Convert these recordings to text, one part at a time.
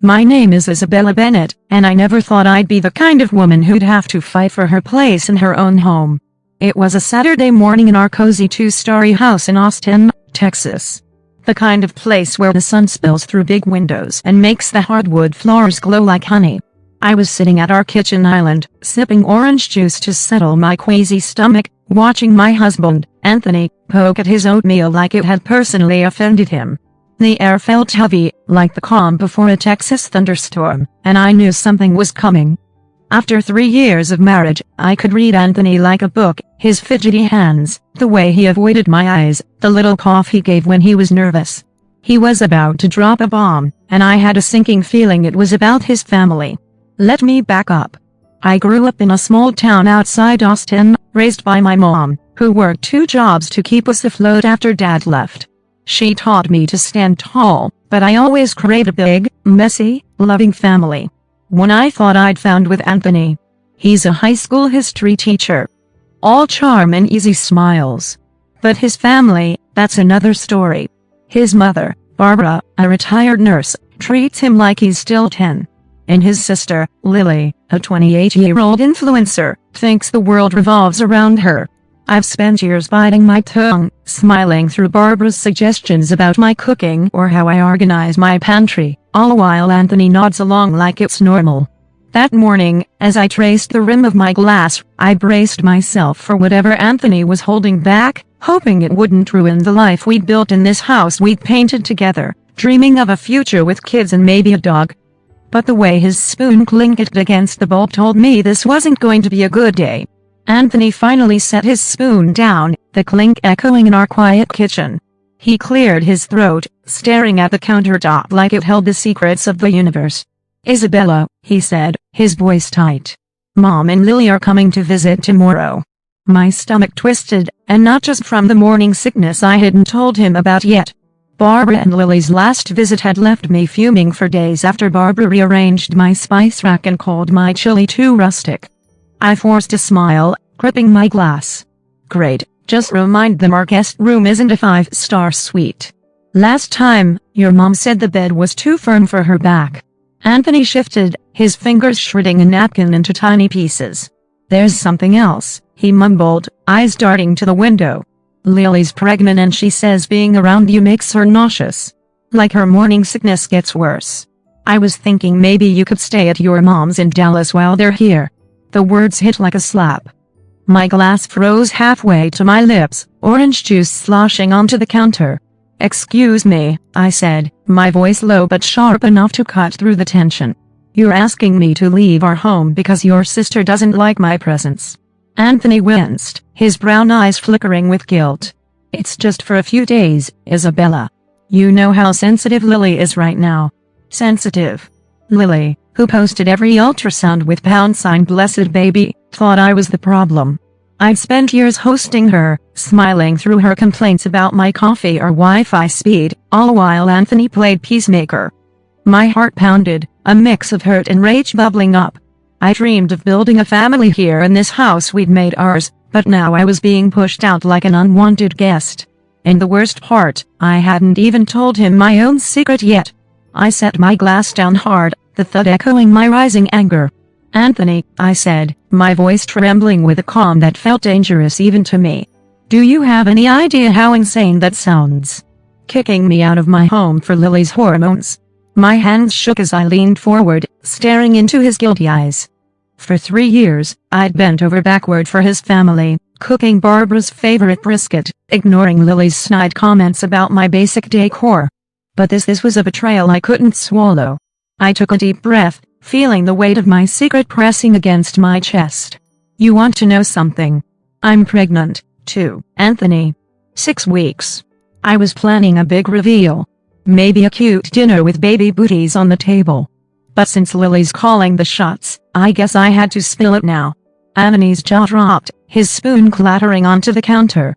My name is Isabella Bennett, and I never thought I'd be the kind of woman who'd have to fight for her place in her own home. It was a Saturday morning in our cozy two-story house in Austin, Texas. The kind of place where the sun spills through big windows and makes the hardwood floors glow like honey. I was sitting at our kitchen island, sipping orange juice to settle my queasy stomach, watching my husband, Anthony, poke at his oatmeal like it had personally offended him. The air felt heavy, like the calm before a Texas thunderstorm, and I knew something was coming. After 3 years of marriage, I could read Anthony like a book, his fidgety hands, the way he avoided my eyes, the little cough he gave when he was nervous. He was about to drop a bomb, and I had a sinking feeling it was about his family. Let me back up. I grew up in a small town outside Austin, raised by my mom, who worked 2 jobs to keep us afloat after Dad left. She taught me to stand tall, but I always craved a big, messy, loving family. One I thought I'd found with Anthony. He's a high school history teacher. All charm and easy smiles. But his family, that's another story. His mother, Barbara, a retired nurse, treats him like he's still 10. And his sister, Lily, a 28-year-old influencer, thinks the world revolves around her. I've spent years biting my tongue, smiling through Barbara's suggestions about my cooking or how I organize my pantry, all while Anthony nods along like it's normal. That morning, as I traced the rim of my glass, I braced myself for whatever Anthony was holding back, hoping it wouldn't ruin the life we'd built in this house we'd painted together, dreaming of a future with kids and maybe a dog. But the way his spoon clinked against the bowl told me this wasn't going to be a good day. Anthony finally set his spoon down, the clink echoing in our quiet kitchen. He cleared his throat, staring at the countertop like it held the secrets of the universe. "Isabella," he said, his voice tight. "Mom and Lily are coming to visit tomorrow." My stomach twisted, and not just from the morning sickness I hadn't told him about yet. Barbara and Lily's last visit had left me fuming for days after Barbara rearranged my spice rack and called my chili too rustic. I forced a smile, gripping my glass. "Great, just remind them our guest room isn't a 5-star suite. Last time, your mom said the bed was too firm for her back." Anthony shifted, his fingers shredding a napkin into tiny pieces. "There's something else," he mumbled, eyes darting to the window. "Lily's pregnant and she says being around you makes her nauseous. Like her morning sickness gets worse. I was thinking maybe you could stay at your mom's in Dallas while they're here." The words hit like a slap. My glass froze halfway to my lips, orange juice sloshing onto the counter. "Excuse me," I said, my voice low but sharp enough to cut through the tension. "You're asking me to leave our home because your sister doesn't like my presence." Anthony winced, his brown eyes flickering with guilt. "It's just for a few days, Isabella. You know how sensitive Lily is right now." "Sensitive?" Lily, who posted every ultrasound with #blessed baby, thought I was the problem. I'd spent years hosting her, smiling through her complaints about my coffee or Wi-Fi speed, all while Anthony played peacemaker. My heart pounded, a mix of hurt and rage bubbling up. I dreamed of building a family here in this house we'd made ours, but now I was being pushed out like an unwanted guest. And the worst part, I hadn't even told him my own secret yet. I set my glass down hard, the thud echoing my rising anger. "Anthony," I said, my voice trembling with a calm that felt dangerous even to me. "Do you have any idea how insane that sounds? Kicking me out of my home for Lily's hormones?" My hands shook as I leaned forward, staring into his guilty eyes. For 3 years, I'd bent over backward for his family, cooking Barbara's favorite brisket, ignoring Lily's snide comments about my basic decor. But this was a betrayal I couldn't swallow. I took a deep breath, feeling the weight of my secret pressing against my chest. "You want to know something? I'm pregnant, too, Anthony. 6 weeks. I was planning a big reveal. Maybe a cute dinner with baby booties on the table. But since Lily's calling the shots, I guess I had to spill it now." Anthony's jaw dropped, his spoon clattering onto the counter.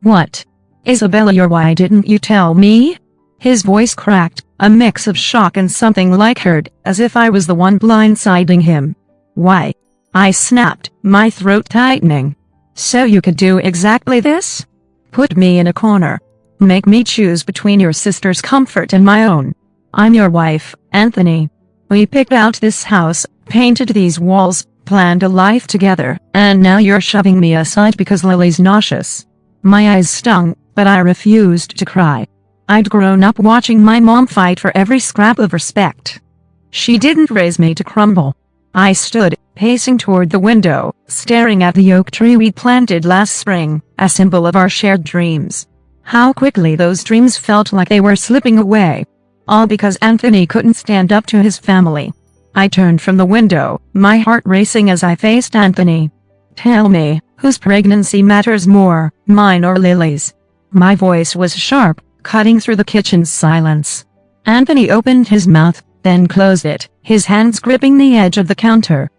"What? Isabella, why didn't you tell me?" His voice cracked, a mix of shock and something like hurt, as if I was the one blindsiding him. "Why?" I snapped, my throat tightening. "So you could do exactly this? Put me in a corner. Make me choose between your sister's comfort and my own. I'm your wife, Anthony. We picked out this house, painted these walls, planned a life together, and now you're shoving me aside because Lily's nauseous. My eyes stung, but I refused to cry. I'd grown up watching my mom fight for every scrap of respect. She didn't raise me to crumble. I stood, pacing toward the window, staring at the oak tree we planted last spring, a symbol of our shared dreams. How quickly those dreams felt like they were slipping away. All because Anthony couldn't stand up to his family. I turned from the window, my heart racing as I faced Anthony. Tell me, whose pregnancy matters more, mine or Lily's? My voice was sharp, cutting through the kitchen's silence. Anthony opened his mouth, then closed it, his hands gripping the edge of the counter.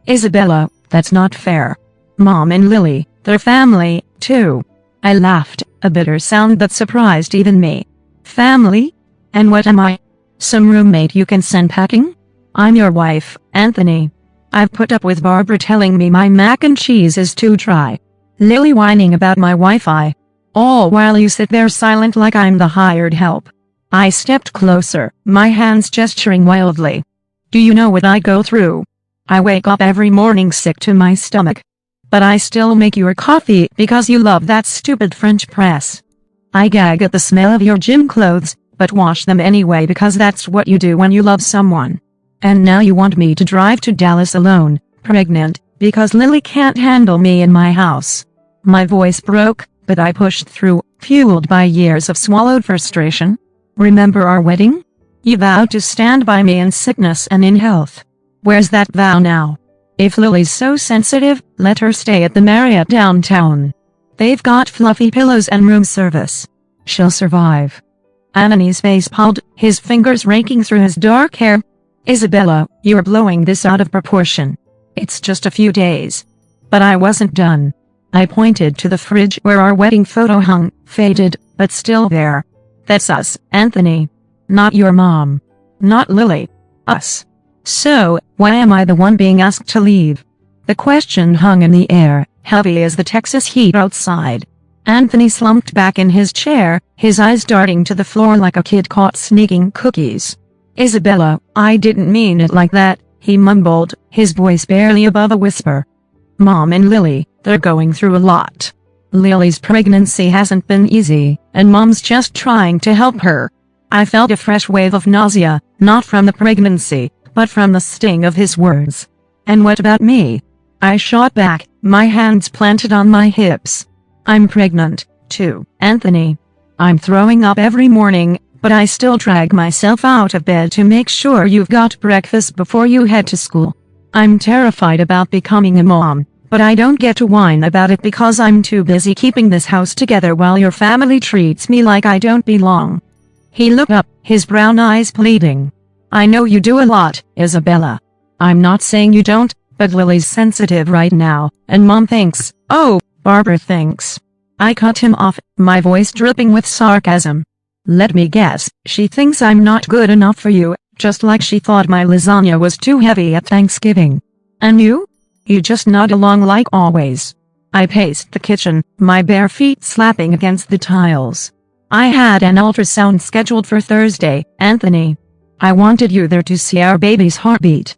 Isabella, that's not fair. Mom and Lily, they're family, too. I laughed, a bitter sound that surprised even me. Family? And what am I? Some roommate you can send packing? I'm your wife, Anthony. I've put up with Barbara telling me my mac and cheese is too dry. Lily whining about my Wi-Fi. All while you sit there silent like I'm the hired help. I stepped closer, my hands gesturing wildly. Do you know what I go through? I wake up every morning sick to my stomach. But I still make your coffee because you love that stupid French press. I gag at the smell of your gym clothes, but wash them anyway because that's what you do when you love someone. And now you want me to drive to Dallas alone, pregnant, because Lily can't handle me in my house. My voice broke, but I pushed through, fueled by years of swallowed frustration. Remember our wedding? You vowed to stand by me in sickness and in health. Where's that vow now? If Lily's so sensitive, let her stay at the Marriott downtown. They've got fluffy pillows and room service. She'll survive. Anthony's face pulled, his fingers raking through his dark hair. Isabella, you're blowing this out of proportion. It's just a few days. But I wasn't done. I pointed to the fridge where our wedding photo hung, faded, but still there. That's us, Anthony. Not your mom. Not Lily. Us. So, why am I the one being asked to leave? The question hung in the air, heavy as the Texas heat outside. Anthony slumped back in his chair, his eyes darting to the floor like a kid caught sneaking cookies. Isabella, I didn't mean it like that, he mumbled, his voice barely above a whisper. Mom and Lily, they're going through a lot. Lily's pregnancy hasn't been easy, and Mom's just trying to help her. I felt a fresh wave of nausea, not from the pregnancy, but from the sting of his words. And what about me? I shot back, my hands planted on my hips. I'm pregnant, too, Anthony. I'm throwing up every morning, but I still drag myself out of bed to make sure you've got breakfast before you head to school. I'm terrified about becoming a mom, but I don't get to whine about it because I'm too busy keeping this house together while your family treats me like I don't belong. He looked up, his brown eyes pleading. I know you do a lot, Isabella. I'm not saying you don't, but Lily's sensitive right now, and Mom thinks, oh, Barbara thinks. I cut him off, my voice dripping with sarcasm. Let me guess, she thinks I'm not good enough for you, just like she thought my lasagna was too heavy at Thanksgiving. And you? You just nod along like always. I paced the kitchen, my bare feet slapping against the tiles. I had an ultrasound scheduled for Thursday, Anthony. I wanted you there to see our baby's heartbeat.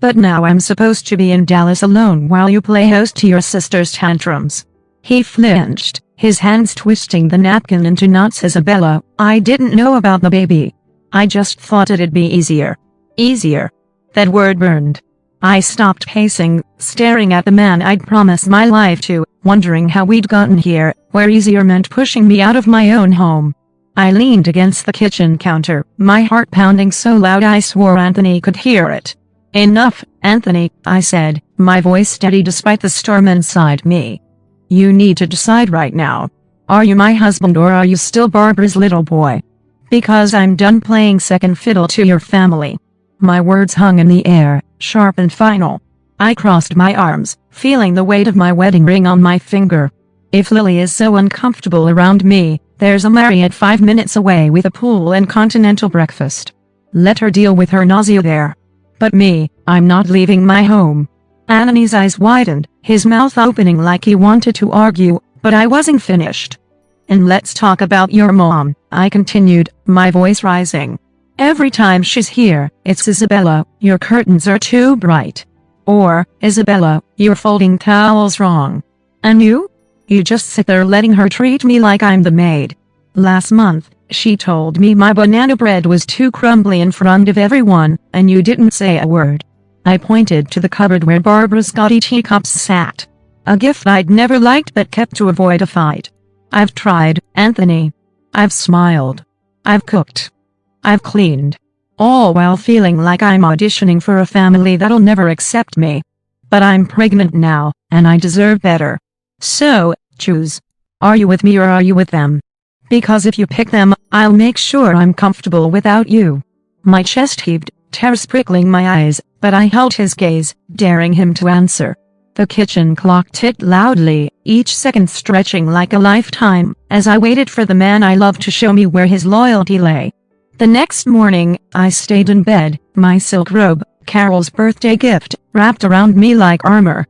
But now I'm supposed to be in Dallas alone while you play host to your sister's tantrums. He flinched, his hands twisting the napkin into knots. Isabella, I didn't know about the baby. I just thought it'd be easier. Easier. That word burned. I stopped pacing, staring at the man I'd promised my life to, wondering how we'd gotten here, where easier meant pushing me out of my own home. I leaned against the kitchen counter, my heart pounding so loud I swore Anthony could hear it. Enough, Anthony, I said, my voice steady despite the storm inside me. You need to decide right now. Are you my husband or are you still Barbara's little boy? Because I'm done playing second fiddle to your family. My words hung in the air, sharp and final. I crossed my arms, feeling the weight of my wedding ring on my finger. If Lily is so uncomfortable around me, there's a Marriott 5 minutes away with a pool and continental breakfast. Let her deal with her nausea there. But me, I'm not leaving my home. Anthony's eyes widened, his mouth opening like he wanted to argue, but I wasn't finished. And let's talk about your mom, I continued, my voice rising. Every time she's here, it's Isabella, your curtains are too bright. Or, Isabella, you're folding towels wrong. And you? You just sit there letting her treat me like I'm the maid. Last month, she told me my banana bread was too crumbly in front of everyone, and you didn't say a word. I pointed to the cupboard where Barbara's Scotty teacups sat. A gift I'd never liked but kept to avoid a fight. I've tried, Anthony. I've smiled. I've cooked. I've cleaned. All while feeling like I'm auditioning for a family that'll never accept me. But I'm pregnant now, and I deserve better. So, choose. Are you with me or are you with them? Because if you pick them, I'll make sure I'm comfortable without you. My chest heaved, tears prickling my eyes, but I held his gaze, daring him to answer. The kitchen clock ticked loudly, each second stretching like a lifetime, as I waited for the man I loved to show me where his loyalty lay. The next morning, I stayed in bed, my silk robe, Carol's birthday gift, wrapped around me like armor.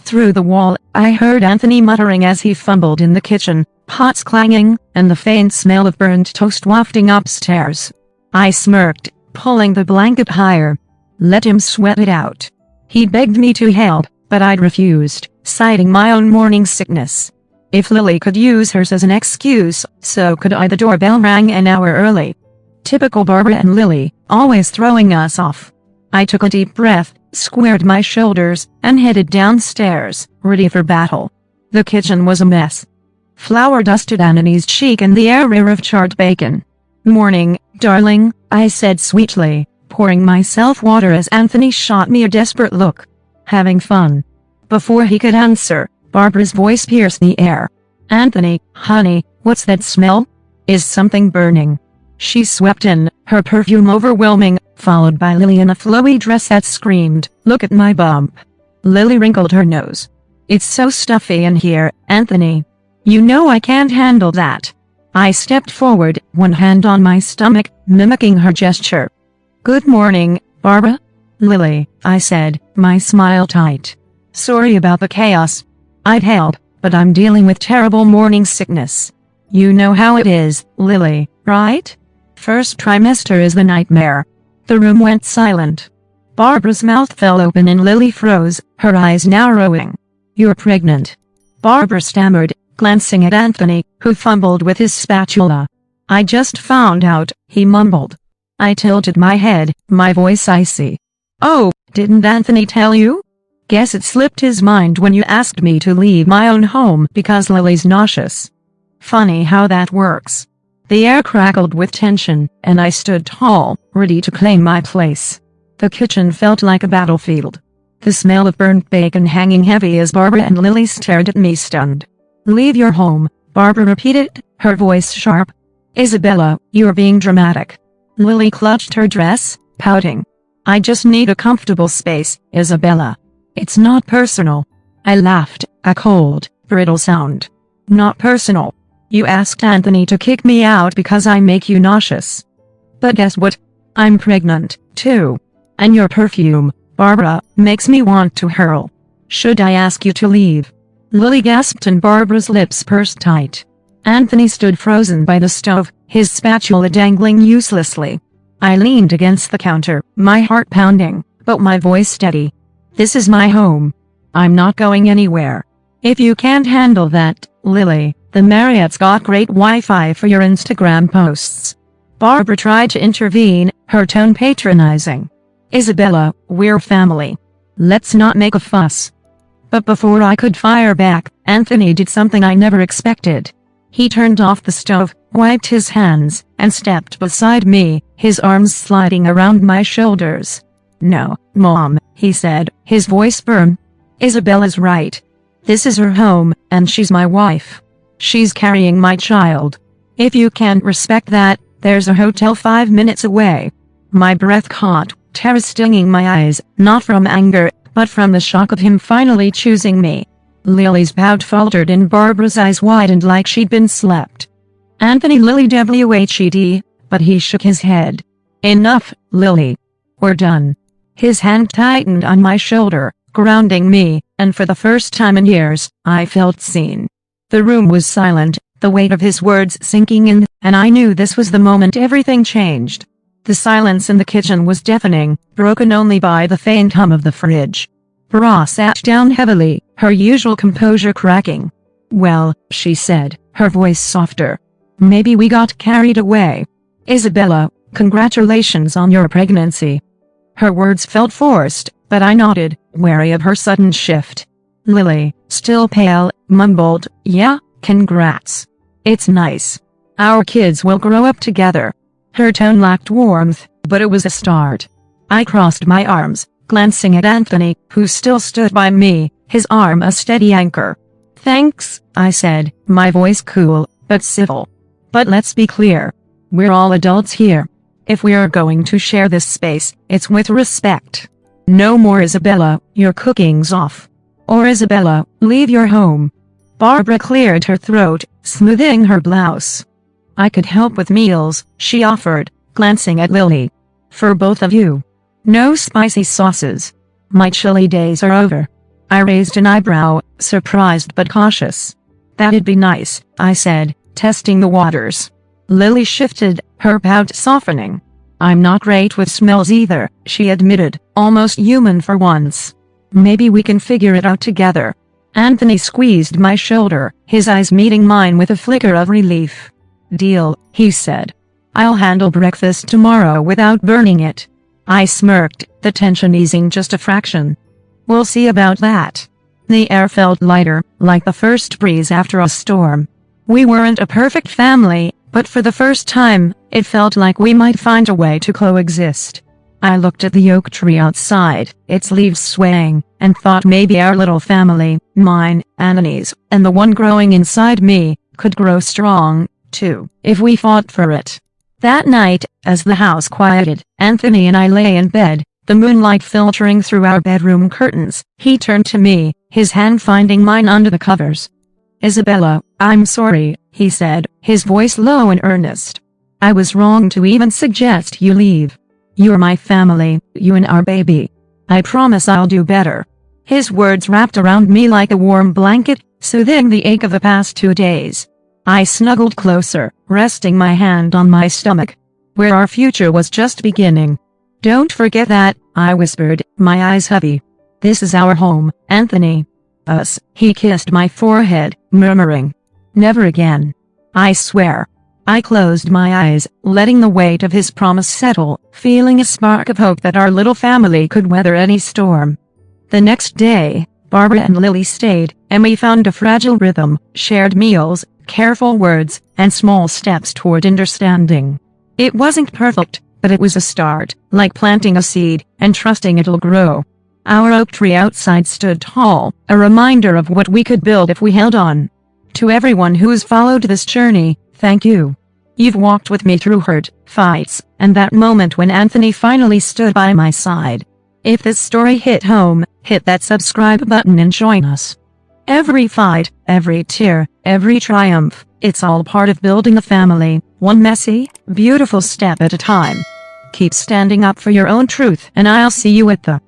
Through the wall, I heard Anthony muttering as he fumbled in the kitchen, pots clanging, and the faint smell of burnt toast wafting upstairs. I smirked, pulling the blanket higher. Let him sweat it out. He begged me to help, but I'd refused, citing my own morning sickness. If Lily could use hers as an excuse, so could I. The doorbell rang an hour early. Typical Barbara and Lily, always throwing us off. I took a deep breath, squared my shoulders, and headed downstairs, ready for battle. The kitchen was a mess. Flour dusted Anthony's cheek and the air of charred bacon. "Morning, darling," I said sweetly, pouring myself water as Anthony shot me a desperate look. "Having fun?" Before he could answer, Barbara's voice pierced the air. "Anthony, honey, what's that smell? Is something burning?" She swept in, her perfume overwhelming, followed by Lily in a flowy dress that screamed, "Look at my bump." Lily wrinkled her nose. "It's so stuffy in here, Anthony. You know I can't handle that." I stepped forward, one hand on my stomach, mimicking her gesture. "Good morning, Barbara." "Lily," I said, my smile tight. "Sorry about the chaos. I'd help, but I'm dealing with terrible morning sickness. You know how it is, Lily, right? First trimester is the nightmare." The room went silent. Barbara's mouth fell open and Lily froze, her eyes narrowing. "You're pregnant," Barbara stammered, glancing at Anthony, who fumbled with his spatula. "I just found out," he mumbled. I tilted my head, my voice icy. "Oh, didn't Anthony tell you? Guess it slipped his mind when you asked me to leave my own home because Lily's nauseous." Funny how that works. The air crackled with tension, and I stood tall, ready to claim my place. The kitchen felt like a battlefield. The smell of burnt bacon hanging heavy as Barbara and Lily stared at me stunned. "Leave your home," Barbara repeated, her voice sharp. "Isabella, you're being dramatic." Lily clutched her dress, pouting. "I just need a comfortable space, Isabella. It's not personal." I laughed, a cold, brittle sound. "Not personal. You asked Anthony to kick me out because I make you nauseous. But guess what? I'm pregnant, too. And your perfume, Barbara, makes me want to hurl. Should I ask you to leave?" Lily gasped and Barbara's lips pursed tight. Anthony stood frozen by the stove, his spatula dangling uselessly. I leaned against the counter, my heart pounding, but my voice steady. "This is my home. I'm not going anywhere. If you can't handle that, Lily, the Marriott's got great Wi-Fi for your Instagram posts." Barbara tried to intervene, her tone patronizing. "Isabella, we're family. Let's not make a fuss." But before I could fire back, Anthony did something I never expected. He turned off the stove, wiped his hands, and stepped beside me, his arms sliding around my shoulders. "No, Mom," he said, his voice firm. "Isabella's right. This is her home, and she's my wife. She's carrying my child. If you can't respect that, there's a hotel 5 minutes away." My breath caught, terror stinging my eyes, not from anger, but from the shock of him finally choosing me. Lily's pout faltered and Barbara's eyes widened like she'd been slept. "Anthony Lily WHED," but he shook his head. "Enough, Lily. We're done." His hand tightened on my shoulder, grounding me, and for the first time in years, I felt seen. The room was silent, the weight of his words sinking in, and I knew this was the moment everything changed. The silence in the kitchen was deafening, broken only by the faint hum of the fridge. Bra sat down heavily, her usual composure cracking. "Well," she said, her voice softer. "Maybe we got carried away. Isabella, congratulations on your pregnancy." Her words felt forced, but I nodded, wary of her sudden shift. Lily, still pale, mumbled, "Yeah, congrats. It's nice. Our kids will grow up together." Her tone lacked warmth, but it was a start. I crossed my arms, glancing at Anthony, who still stood by me, his arm a steady anchor. "Thanks," I said, my voice cool, but civil. "But let's be clear. We're all adults here. If we are going to share this space, it's with respect. No more Isabella, your cooking's off. Or Isabella, leave your home." Barbara cleared her throat, smoothing her blouse. "I could help with meals," she offered, glancing at Lily. "For both of you. No spicy sauces. My chili days are over." I raised an eyebrow, surprised but cautious. "That'd be nice," I said, testing the waters. Lily shifted, her pout softening. "I'm not great with smells either," she admitted, almost human for once. "Maybe we can figure it out together." Anthony squeezed my shoulder, his eyes meeting mine with a flicker of relief. "Deal," he said. "I'll handle breakfast tomorrow without burning it." I smirked, the tension easing just a fraction. "We'll see about that." The air felt lighter, like the first breeze after a storm. We weren't a perfect family, but for the first time, it felt like we might find a way to coexist. I looked at the oak tree outside, its leaves swaying, and thought maybe our little family, mine, Anthony's, and the one growing inside me, could grow strong, too, if we fought for it. That night, as the house quieted, Anthony and I lay in bed, the moonlight filtering through our bedroom curtains. He turned to me, his hand finding mine under the covers. "Isabella, I'm sorry," he said, his voice low and earnest. "I was wrong to even suggest you leave. You're my family, you and our baby. I promise I'll do better." His words wrapped around me like a warm blanket, soothing the ache of the past 2 days. I snuggled closer, resting my hand on my stomach, where our future was just beginning. "Don't forget that," I whispered, my eyes heavy. "This is our home, Anthony." "Us," he kissed my forehead, murmuring. "Never again. I swear." I closed my eyes, letting the weight of his promise settle, feeling a spark of hope that our little family could weather any storm. The next day, Barbara and Lily stayed, and we found a fragile rhythm, shared meals, careful words, and small steps toward understanding. It wasn't perfect, but it was a start, like planting a seed, and trusting it'll grow. Our oak tree outside stood tall, a reminder of what we could build if we held on. To everyone who's followed this journey, thank you. You've walked with me through hurt, fights, and that moment when Anthony finally stood by my side. If this story hit home, hit that subscribe button and join us. Every fight, every tear, every triumph, it's all part of building a family, one messy, beautiful step at a time. Keep standing up for your own truth, and I'll see you at the